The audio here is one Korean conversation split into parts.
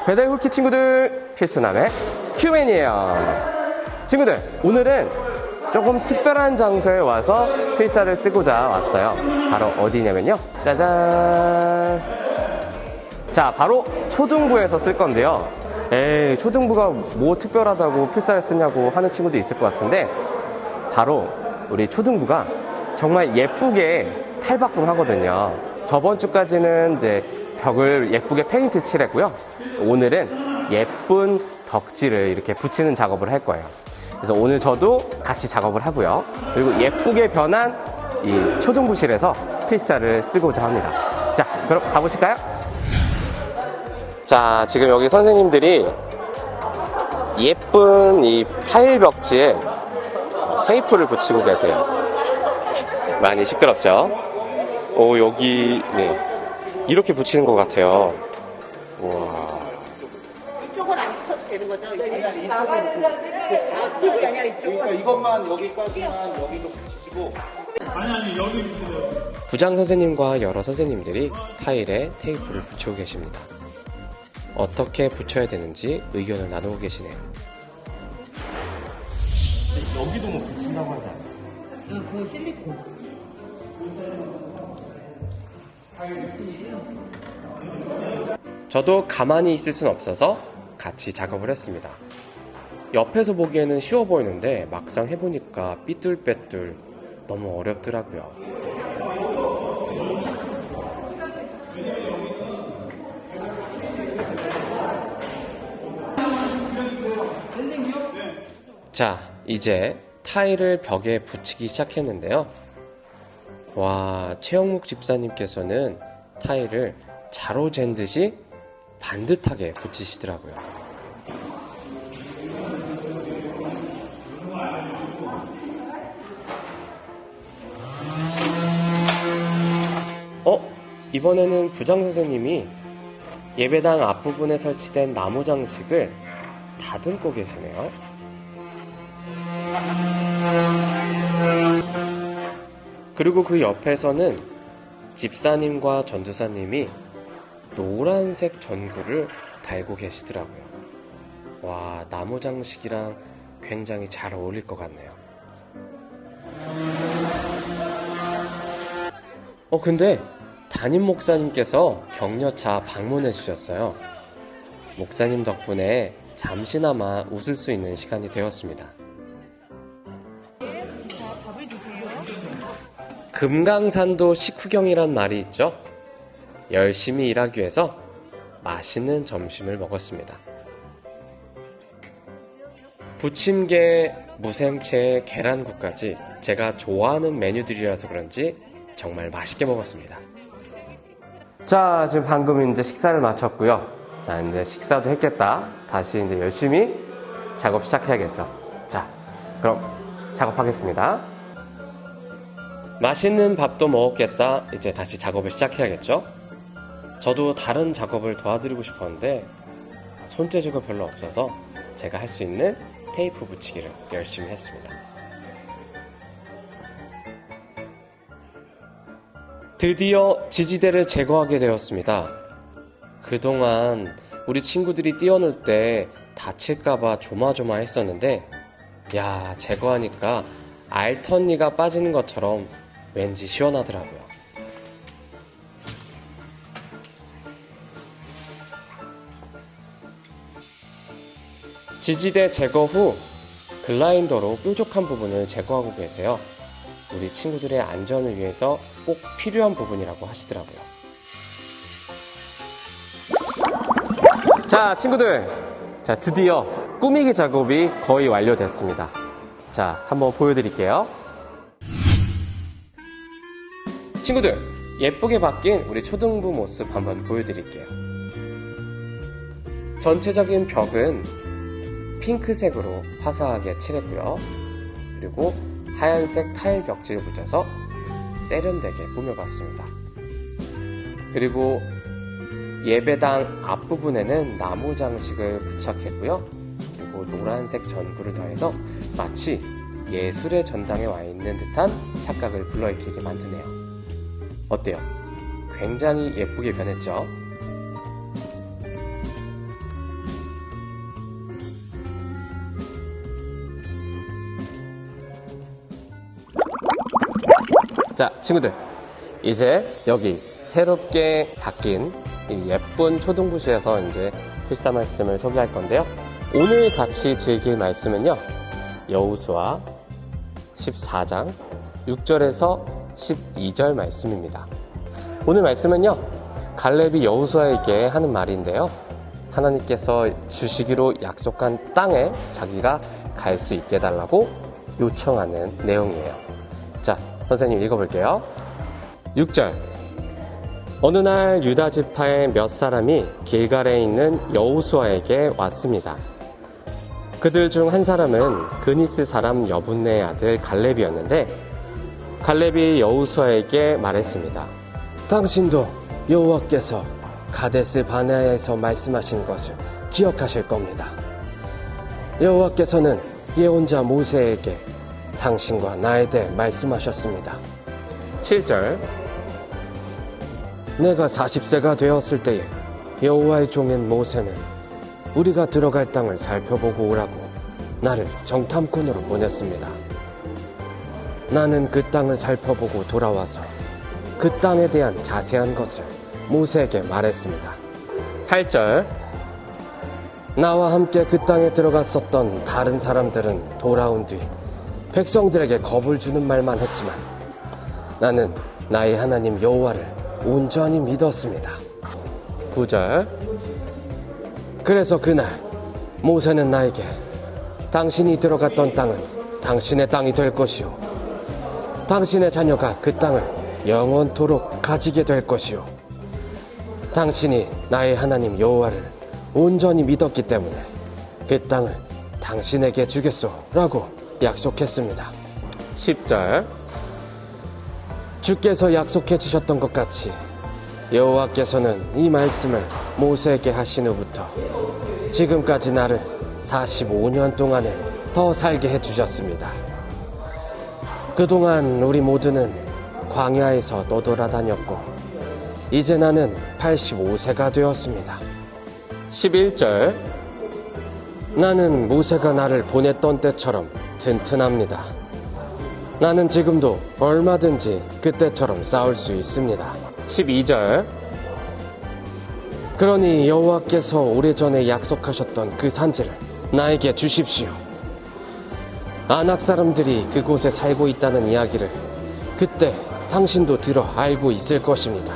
배달 훌키 친구들, 필수남의 큐맨이에요. 친구들, 오늘은 조금 특별한 장소에 와서 필사를 쓰고자 왔어요. 바로 어디냐면요, 짜잔. 자, 바로 초등부에서 쓸 건데요. 에이, 초등부가 뭐 특별하다고 필사를 쓰냐고 하는 친구도 있을 것 같은데, 바로 우리 초등부가 정말 예쁘게 탈바꿈 하거든요. 저번 주까지는 이제 벽을 예쁘게 페인트 칠했고요. 오늘은 예쁜 벽지를 이렇게 붙이는 작업을 할 거예요. 그래서 오늘 저도 같이 작업을 하고요. 그리고 예쁘게 변한 이 초등부실에서 필사를 쓰고자 합니다. 자, 그럼 가보실까요? 자, 지금 여기 선생님들이 예쁜 이 타일 벽지에 테이프를 붙이고 계세요. 많이 시끄럽죠? 오, 여기, 네. 이렇게 붙이는 것 같아요. 우와. 이쪽은 안 붙여도 되는 거죠? 이쪽은 이쪽이 아니라 이쪽은. 그러니까 이것만 여기까지만 여기도 붙이시고. 아니 여기 붙이세요. 부장 선생님과 여러 선생님들이 타일에 테이프를 붙이고 계십니다. 어떻게 붙여야 되는지 의견을 나누고 계시네요. 여기도 뭐 붙인다고 하지 않아요? 응, 그거 실리콘. 저도 가만히 있을 순 없어서 같이 작업을 했습니다. 옆에서 보기에는 쉬워 보이는데 막상 해보니까 삐뚤빼뚤 너무 어렵더라고요. 자, 이제 타일을 벽에 붙이기 시작했는데요. 와, 최영묵 집사님께서는 타일을 자로 잰 듯이 반듯하게 붙이시더라고요. 이번에는 부장 선생님이 예배당 앞부분에 설치된 나무 장식을 다듬고 계시네요. 그리고 그 옆에서는 집사님과 전도사님이 노란색 전구를 달고 계시더라고요. 와, 나무 장식이랑 굉장히 잘 어울릴 것 같네요. 근데 담임 목사님께서 격려차 방문해 주셨어요. 목사님 덕분에 잠시나마 웃을 수 있는 시간이 되었습니다. 금강산도 식후경이란 말이 있죠. 열심히 일하기 위해서 맛있는 점심을 먹었습니다. 부침개, 무생채, 계란국까지 제가 좋아하는 메뉴들이라서 그런지 정말 맛있게 먹었습니다. 자, 지금 방금 이제 식사를 마쳤고요. 자, 이제 식사도 했겠다. 다시 이제 열심히 작업 시작해야겠죠. 자, 그럼 작업하겠습니다. 맛있는 밥도 먹었겠다. 이제 다시 작업을 시작해야겠죠. 저도 다른 작업을 도와드리고 싶었는데 손재주가 별로 없어서 제가 할 수 있는 테이프 붙이기를 열심히 했습니다. 드디어 지지대를 제거하게 되었습니다. 그동안 우리 친구들이 뛰어놀 때 다칠까봐 조마조마했었는데, 야, 제거하니까 알턴니가 빠지는 것처럼 왠지 시원하더라고요. 지지대 제거 후 글라인더로 뾰족한 부분을 제거하고 계세요. 우리 친구들의 안전을 위해서 꼭 필요한 부분이라고 하시더라고요. 자, 친구들, 자, 드디어 꾸미기 작업이 거의 완료됐습니다. 자, 한번 보여드릴게요. 친구들, 예쁘게 바뀐 우리 초등부 모습 한번 보여드릴게요. 전체적인 벽은 핑크색으로 화사하게 칠했고요. 그리고 하얀색 타일 벽지를 붙여서 세련되게 꾸며봤습니다. 그리고 예배당 앞부분에는 나무 장식을 부착했고요. 그리고 노란색 전구를 더해서 마치 예술의 전당에 와 있는 듯한 착각을 불러일으키게 만드네요. 어때요? 굉장히 예쁘게 변했죠? 자, 친구들. 이제 여기 새롭게 바뀐 이 예쁜 초등부시에서 이제 필사 말씀을 소개할 건데요. 오늘 같이 즐길 말씀은요. 여호수아 14장 6절에서 12절 말씀입니다. 오늘 말씀은요. 갈렙이 여호수아에게 하는 말인데요. 하나님께서 주시기로 약속한 땅에 자기가 갈 수 있게 해달라고 요청하는 내용이에요. 자, 선생님 읽어볼게요. 6절. 어느 날 유다 지파의 몇 사람이 길갈에 있는 여호수아에게 왔습니다. 그들 중 한 사람은 그니스 사람 여분네의 아들 갈렙이었는데 갈렙이 여호수아에게 말했습니다. 당신도 여호와께서 가데스 바네아에서 말씀하신 것을 기억하실 겁니다. 여호와께서는 예언자 모세에게 당신과 나에 대해 말씀하셨습니다. 7절. 내가 40세가 되었을 때에 여호와의 종인 모세는 우리가 들어갈 땅을 살펴보고 오라고 나를 정탐꾼으로 보냈습니다. 나는 그 땅을 살펴보고 돌아와서 그 땅에 대한 자세한 것을 모세에게 말했습니다. 8절. 나와 함께 그 땅에 들어갔었던 다른 사람들은 돌아온 뒤 백성들에게 겁을 주는 말만 했지만 나는 나의 하나님 여호와를 온전히 믿었습니다. 9절. 그래서 그날 모세는 나에게 당신이 들어갔던 땅은 당신의 땅이 될 것이요 당신의 자녀가 그 땅을 영원토록 가지게 될 것이요 당신이 나의 하나님 여호와를 온전히 믿었기 때문에 그 땅을 당신에게 주겠소 라고 약속했습니다. 10절. 주께서 약속해 주셨던 것 같이 여호와께서는 이 말씀을 모세에게 하신 후부터 지금까지 나를 45년 동안을 더 살게 해주셨습니다. 그동안 우리 모두는 광야에서 떠돌아다녔고 이제 나는 85세가 되었습니다. 11절. 나는 모세가 나를 보냈던 때처럼 튼튼합니다. 나는 지금도 얼마든지 그때처럼 싸울 수 있습니다. 12절. 그러니 여호와께서 오래전에 약속하셨던 그 산지를 나에게 주십시오. 아낙 사람들이 그곳에 살고 있다는 이야기를 그때 당신도 들어 알고 있을 것입니다.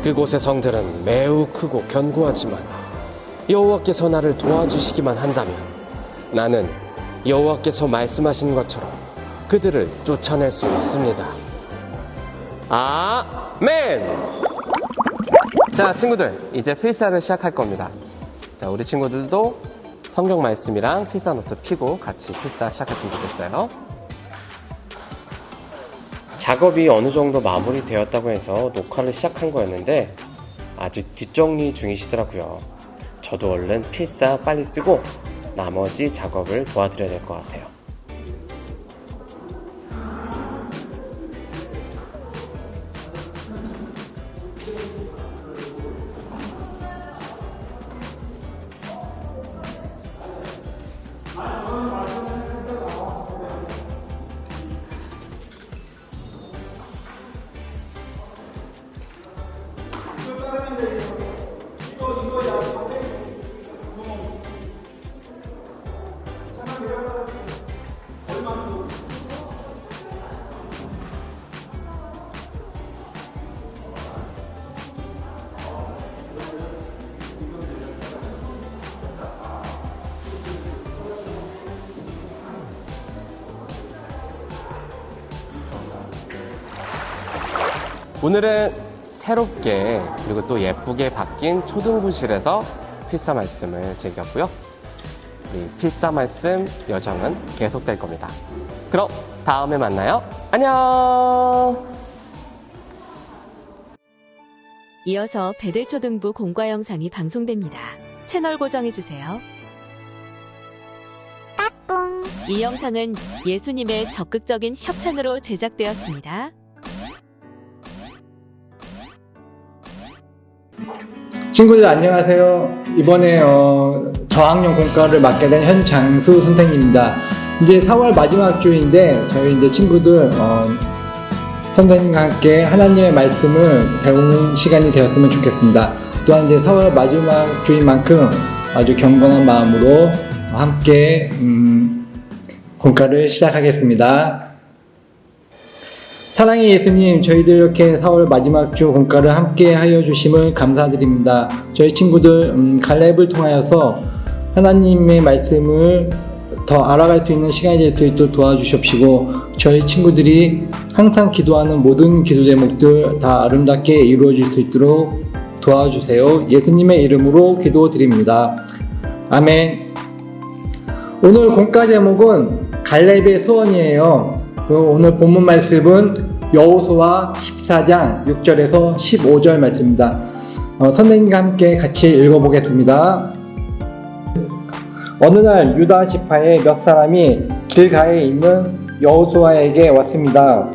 그곳의 성들은 매우 크고 견고하지만 여호와께서 나를 도와주시기만 한다면 나는 여호와께서 말씀하신 것처럼 그들을 쫓아낼 수 있습니다. 아멘! 자, 친구들, 이제 필사를 시작할 겁니다. 자, 우리 친구들도 성경 말씀이랑 필사 노트 펴고 같이 필사 시작했으면 좋겠어요. 작업이 어느 정도 마무리되었다고 해서 녹화를 시작한 거였는데 아직 뒷정리 중이시더라고요. 저도 얼른 필사 빨리 쓰고 나머지 작업을 도와드려야 될 것 같아요. 오늘은 새롭게 그리고 또 예쁘게 바뀐 초등부실에서 필사 말씀을 즐겼고요. 이 필사 말씀 여정은 계속될 겁니다. 그럼 다음에 만나요. 안녕! 이어서 배들초등부 공과 영상이 방송됩니다. 채널 고정해주세요. 이 영상은 예수님의 적극적인 협찬으로 제작되었습니다. 친구들 안녕하세요. 이번에 저학년 공과를 맡게 된 현장수 선생님입니다. 이제 4월 마지막 주인데 저희 이제 친구들 선생님과 함께 하나님의 말씀을 배우는 시간이 되었으면 좋겠습니다. 또한 이제 4월 마지막 주인 만큼 아주 경건한 마음으로 함께 공과를 시작하겠습니다. 사랑의 예수님, 저희들 이렇게 4월 마지막 주 공과를 함께 하여 주심을 감사드립니다. 저희 친구들 갈렙을 통하여서 하나님의 말씀을 더 알아갈 수 있는 시간이 될 수 있도록 도와주십시고, 저희 친구들이 항상 기도하는 모든 기도 제목들 다 아름답게 이루어질 수 있도록 도와주세요. 예수님의 이름으로 기도드립니다. 아멘. 오늘 공과 제목은 갈렙의 소원이에요. 오늘 본문 말씀은 여호수아 14장 6절에서 15절 말씀입니다. 선생님과 함께 같이 읽어보겠습니다. 어느 날 유다 지파의 몇 사람이 길가에 있는 여호수아에게 왔습니다.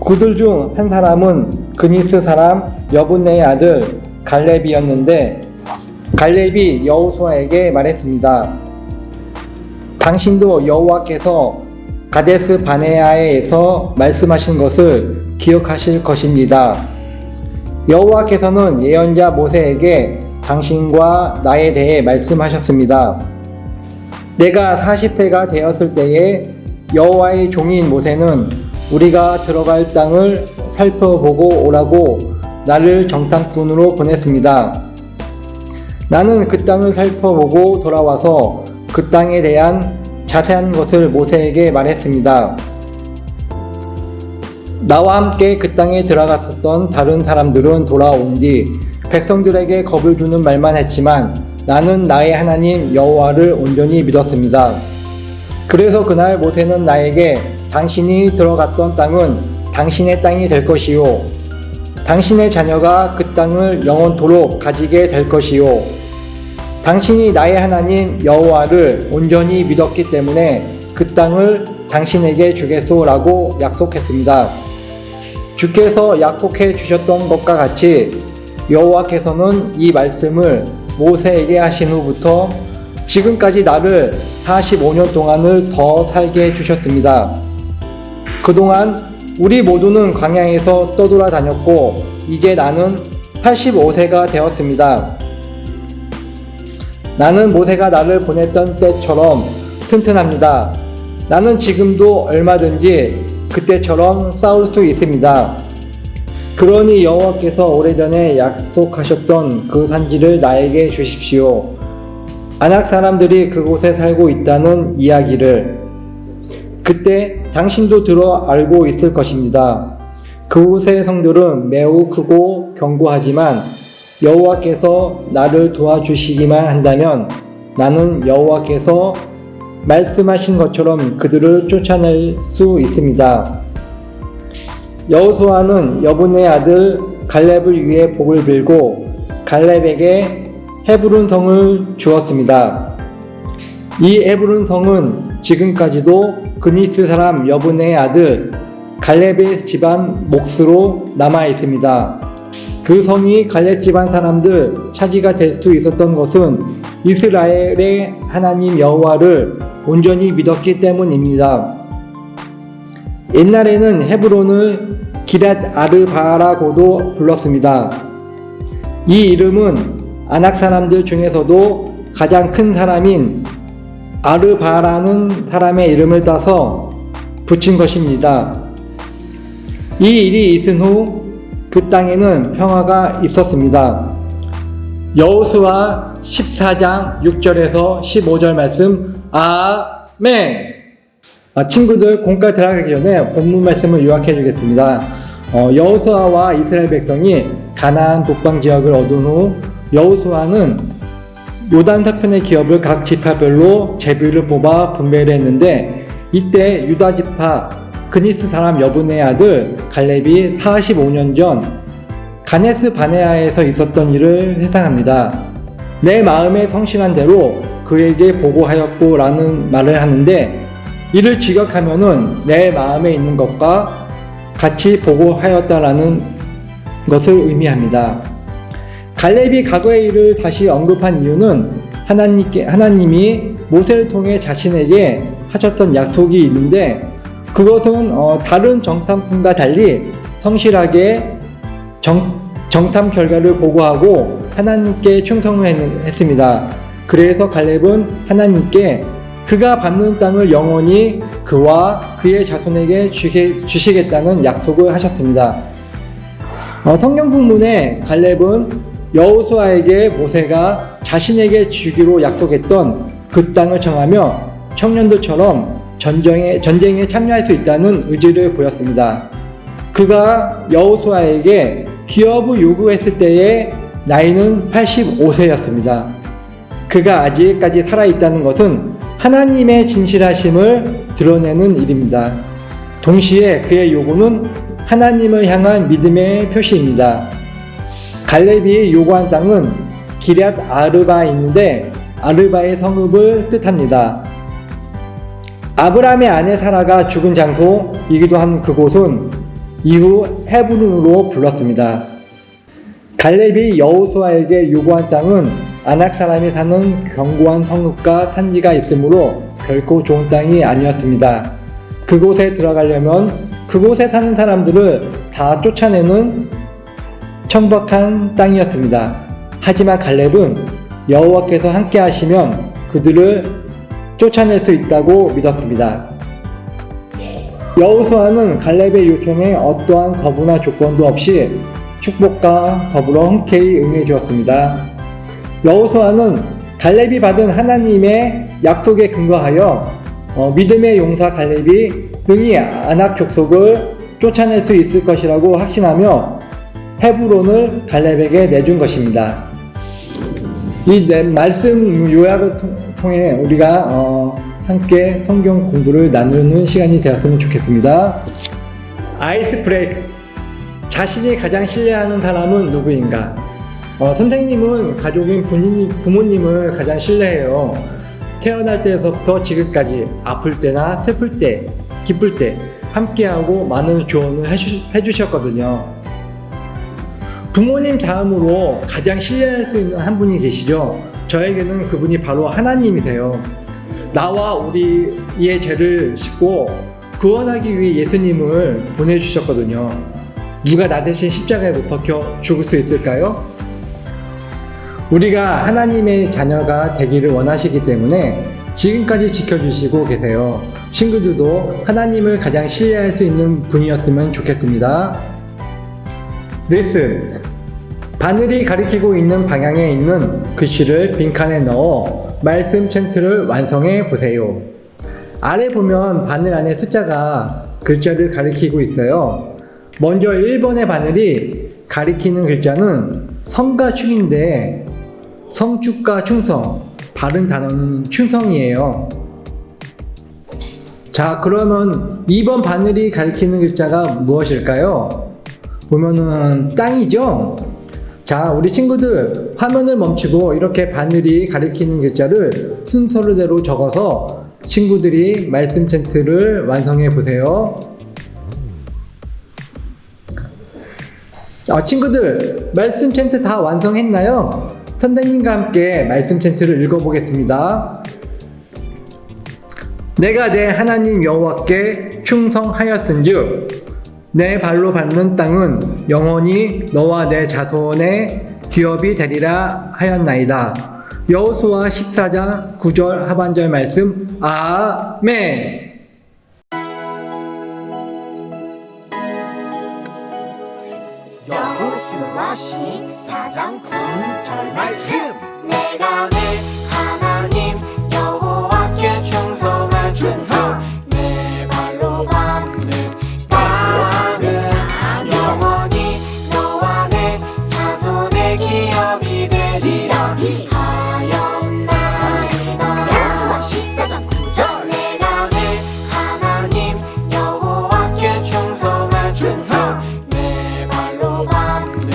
그들 중 한 사람은 그니스 사람 여분네의 아들 갈렙이었는데, 갈렙이 여호수아에게 말했습니다. 당신도 여호와께서 가데스 바네아에서 말씀하신 것을 기억하실 것입니다. 여호와께서는 예언자 모세에게 당신과 나에 대해 말씀하셨습니다. 내가 40세가 되었을 때에 여호와의 종인 모세는 우리가 들어갈 땅을 살펴보고 오라고 나를 정탐꾼으로 보냈습니다. 나는 그 땅을 살펴보고 돌아와서 그 땅에 대한 자세한 것을 모세에게 말했습니다. 나와 함께 그 땅에 들어갔었던 다른 사람들은 돌아온 뒤 백성들에게 겁을 주는 말만 했지만 나는 나의 하나님 여호와를 온전히 믿었습니다. 그래서 그날 모세는 나에게 당신이 들어갔던 땅은 당신의 땅이 될 것이요, 당신의 자녀가 그 땅을 영원토록 가지게 될 것이요, 당신이 나의 하나님 여호와를 온전히 믿었기 때문에 그 땅을 당신에게 주겠소라고 약속했습니다. 주께서 약속해 주셨던 것과 같이 여호와께서는 이 말씀을 모세에게 하신 후부터 지금까지 나를 45년 동안을 더 살게 해주셨습니다. 그동안 우리 모두는 광야에서 떠돌아다녔고 이제 나는 85세가 되었습니다. 나는 모세가 나를 보냈던 때처럼 튼튼합니다. 나는 지금도 얼마든지 그때처럼 싸울 수 있습니다. 그러니 여호와께서 오래전에 약속하셨던 그 산지를 나에게 주십시오. 아낙 사람들이 그곳에 살고 있다는 이야기를 그때 당신도 들어 알고 있을 것입니다. 그곳의 성들은 매우 크고 견고하지만 여호와께서 나를 도와주시기만 한다면 나는 여호와께서 말씀하신 것처럼 그들을 쫓아낼 수 있습니다. 여호수아는 여분의 아들 갈렙을 위해 복을 빌고 갈렙에게 헤브론 성을 주었습니다. 이 헤브론 성은 지금까지도 그니스 사람 여분의 아들 갈렙의 집안 몫으로 남아 있습니다. 그 성이 갈렙 집안 사람들 차지가 될 수 있었던 것은 이스라엘의 하나님 여호와를 온전히 믿었기 때문입니다. 옛날에는 헤브론을 기랏 아르바라고도 불렀습니다. 이 이름은 아낙 사람들 중에서도 가장 큰 사람인 아르바라는 사람의 이름을 따서 붙인 것입니다. 이 일이 있은 후 그 땅에는 평화가 있었습니다. 여호수아 14장 6절에서 15절 말씀. 아멘. 친구들 공과 들어가기 전에 본문 말씀을 요약해 주겠습니다. 여호수아와 이스라엘 백성이 가나안 북방 지역을 얻은 후 여호수아는 요단 서편의 기업을 각 지파별로 제비를 뽑아 분배를 했는데, 이때 유다 지파 그니스 사람 여분의 아들 갈렙이 45년 전 가데스 바네아에서 있었던 일을 회상합니다. 내 마음에 성실한 대로 그에게 보고하였고 라는 말을 하는데, 이를 직역하면은 내 마음에 있는 것과 같이 보고하였다라는 것을 의미합니다. 갈렙이 과거의 일을 다시 언급한 이유는 하나님이 모세를 통해 자신에게 하셨던 약속이 있는데, 그것은 다른 정탐꾼과 달리 성실하게 정탐 결과를 보고하고 하나님께 충성을 했습니다. 그래서 갈렙은 하나님께 그가 밟는 땅을 영원히 그와 그의 자손에게 주시겠다는 약속을 하셨습니다. 성경 본문에 갈렙은 여호수아에게 모세가 자신에게 주기로 약속했던 그 땅을 청하며 청년들처럼 전쟁에 참여할 수 있다는 의지를 보였습니다. 그가 여호수아에게 기업을 요구했을 때의 나이는 85세였습니다. 그가 아직까지 살아있다는 것은 하나님의 진실하심을 드러내는 일입니다. 동시에 그의 요구는 하나님을 향한 믿음의 표시입니다. 갈렙이 요구한 땅은 기럇 아르바인인데 아르바의 성읍을 뜻합니다. 아브라함의 아내 사라가 죽은 장소이기도 한 그곳은 이후 헤브론으로 불렀습니다. 갈렙이 여호수아에게 요구한 땅은 아낙 사람이 사는 견고한 성읍과 산지가 있으므로 결코 좋은 땅이 아니었습니다. 그곳에 들어가려면 그곳에 사는 사람들을 다 쫓아내는 청박한 땅이었습니다. 하지만 갈렙은 여호와께서 함께 하시면 그들을 쫓아낼 수 있다고 믿었습니다. 여호수아는 갈렙의 요청에 어떠한 거부나 조건도 없이 축복과 더불어 흔쾌히 응해 주었습니다. 여호수아는 갈렙이 받은 하나님의 약속에 근거하여 믿음의 용사 갈렙이 능히 아낙 족속을 쫓아낼 수 있을 것이라고 확신하며 헤브론을 갈렙에게 내준 것입니다. 이 말씀 요약을 통해 우리가 함께 성경 공부를 나누는 시간이 되었으면 좋겠습니다. 아이스 브레이크. 자신이 가장 신뢰하는 사람은 누구인가? 선생님은 가족인 부모님을 가장 신뢰해요. 태어날 때에서부터 지금까지 아플 때나 슬플 때, 기쁠 때 함께하고 많은 조언을 해주셨거든요. 부모님 다음으로 가장 신뢰할 수 있는 한 분이 계시죠. 저에게는 그분이 바로 하나님이세요. 나와 우리의 죄를 씻고 구원하기 위해 예수님을 보내주셨거든요. 누가 나 대신 십자가에 못 박혀 죽을 수 있을까요? 우리가 하나님의 자녀가 되기를 원하시기 때문에 지금까지 지켜주시고 계세요. 친구들도 하나님을 가장 신뢰할 수 있는 분이었으면 좋겠습니다. 레슨. 바늘이 가리키고 있는 방향에 있는 글씨를 빈칸에 넣어 말씀 챈트를 완성해 보세요. 아래 보면 바늘 안에 숫자가 글자를 가리키고 있어요. 먼저 1번의 바늘이 가리키는 글자는 성과 충인데 성축과 충성, 바른 단어는 충성이에요. 자, 그러면 2번 바늘이 가리키는 글자가 무엇일까요? 보면은 땅이죠? 자, 우리 친구들 화면을 멈추고 이렇게 바늘이 가리키는 글자를 순서대로 적어서 친구들이 말씀 챈트를 완성해 보세요. 친구들 말씀 챈트 다 완성했나요? 선생님과 함께 말씀 챈트를 읽어보겠습니다. 내가 내 하나님 여호와께 충성하였은즉 내 발로 밟는 땅은 영원히 너와 내 자손의 기업이 되리라 하였나이다. 여호수아 14장 9절 하반절 말씀. 아멘. 여호수아 14장 9절 말씀. 내가 내 하나님 여호와께 충성하였으므로 내 발로 밟는 땅은 영원히 너와 내 자손의 기업이 되리라 하였나이다. 여호수아 14장 9절. 내가 내 하나님 여호와께 충성하였으므로 내 발로 밟는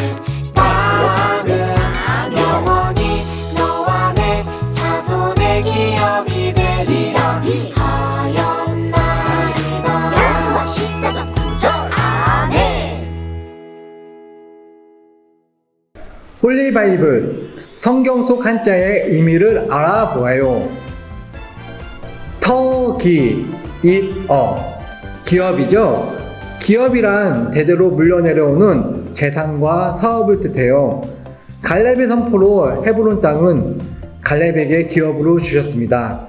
땅은 영원히 너와 내 자손의 기업이 되리라 하였나이다. 여호수아 14장 9절. 아멘. 홀리 바이블 성경 속 한자의 의미를 알아보아요. 터기, 입어 기업이죠. 기업이란 대대로 물려내려오는 재산과 사업을 뜻해요. 갈렙의 선포로 헤브론 땅은 갈렙에게 기업으로 주셨습니다.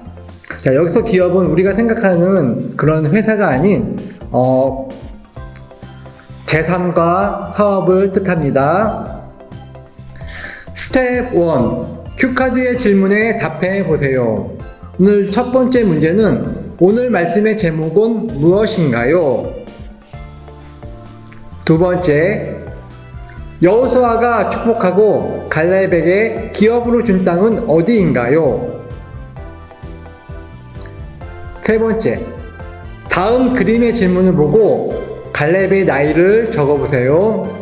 자, 여기서 기업은 우리가 생각하는 그런 회사가 아닌 재산과 사업을 뜻합니다. 스텝 1. 큐카드의 질문에 답해 보세요. 오늘 첫 번째 문제는 오늘 말씀의 제목은 무엇인가요? 두 번째, 여호수아가 축복하고 갈렙에게 기업으로 준 땅은 어디인가요? 세 번째, 다음 그림의 질문을 보고 갈렙의 나이를 적어보세요.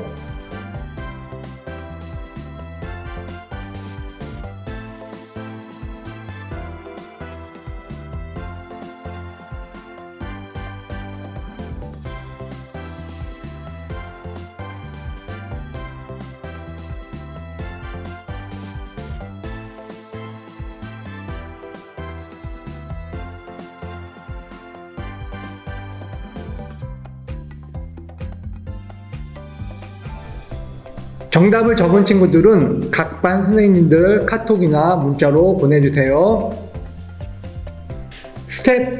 정답을 적은 친구들은 각 반 선생님들 카톡이나 문자로 보내주세요. 스텝 2.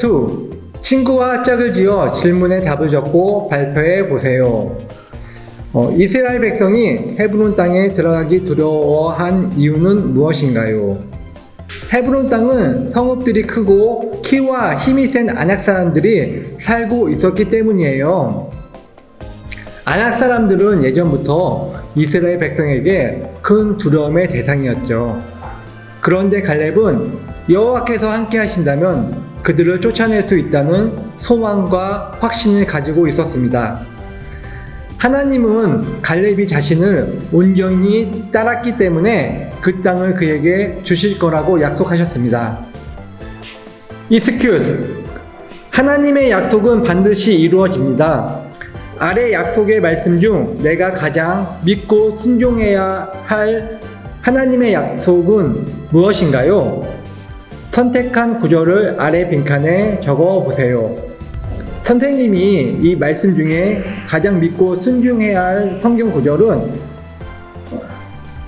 친구와 짝을 지어 질문에 답을 적고 발표해 보세요. 이스라엘 백성이 헤브론 땅에 들어가기 두려워한 이유는 무엇인가요? 헤브론 땅은 성읍들이 크고 키와 힘이 센 아낙 사람들이 살고 있었기 때문이에요. 아낙 사람들은 예전부터 이스라엘 백성에게 큰 두려움의 대상이었죠. 그런데 갈렙은 여호와께서 함께 하신다면 그들을 쫓아낼 수 있다는 소망과 확신을 가지고 있었습니다. 하나님은 갈렙이 자신을 온전히 따랐기 때문에 그 땅을 그에게 주실 거라고 약속하셨습니다. 이스큐스, 하나님의 약속은 반드시 이루어집니다. 아래 약속의 말씀 중 내가 가장 믿고 순종해야 할 하나님의 약속은 무엇인가요? 선택한 구절을 아래 빈칸에 적어 보세요. 선생님이 이 말씀 중에 가장 믿고 순종해야 할 성경 구절은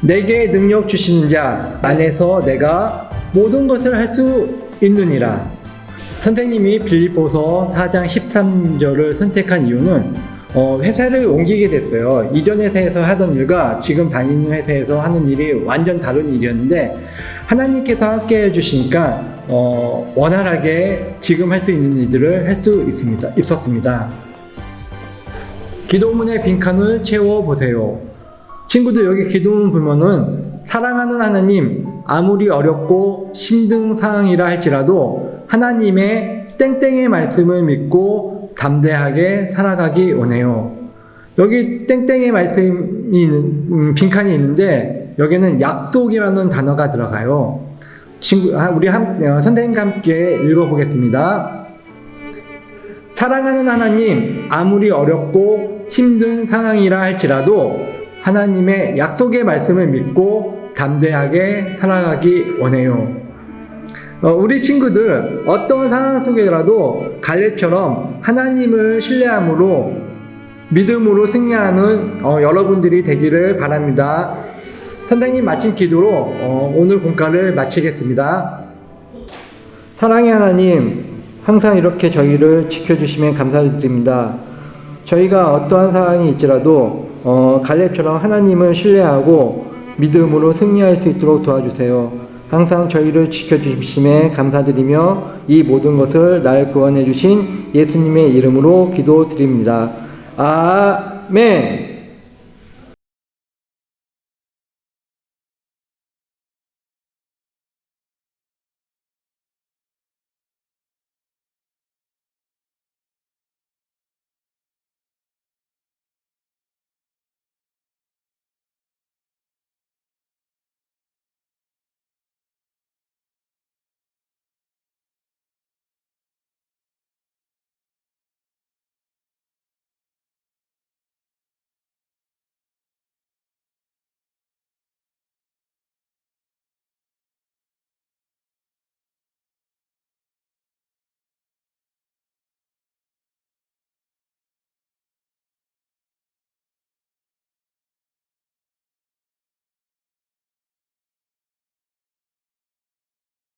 내게 능력 주시는 자 안에서 내가 모든 것을 할 수 있느니라. 선생님이 빌립보서 4장 13절을 선택한 이유는 회사를 옮기게 됐어요. 이전 회사에서 하던 일과 지금 다니는 회사에서 하는 일이 완전 다른 일이었는데 하나님께서 함께 해주시니까 원활하게 지금 할 수 있는 일들을 할 수 있었습니다. 기도문의 빈칸을 채워보세요. 친구들, 여기 기도문 보면은 사랑하는 하나님, 아무리 어렵고 힘든 상황이라 할지라도 하나님의 땡땡의 말씀을 믿고 담대하게 살아가기 원해요. 여기 땡땡의 말씀이 있는 빈칸이 있는데 여기는 약속이라는 단어가 들어가요. 우리 선생님과 함께 읽어보겠습니다. 사랑하는 하나님, 아무리 어렵고 힘든 상황이라 할지라도 하나님의 약속의 말씀을 믿고 담대하게 살아가기 원해요. 우리 친구들 어떤 상황 속에라도 갈렙처럼 하나님을 신뢰함으로 믿음으로 승리하는 여러분들이 되기를 바랍니다. 선생님 마친 기도로 오늘 공과를 마치겠습니다. 사랑의 하나님, 항상 이렇게 저희를 지켜주시면 감사드립니다. 저희가 어떠한 상황이 있더라도 갈렙처럼 하나님을 신뢰하고 믿음으로 승리할 수 있도록 도와주세요. 항상 저희를 지켜주심에 감사드리며 이 모든 것을 날 구원해 주신 예수님의 이름으로 기도드립니다. 아멘.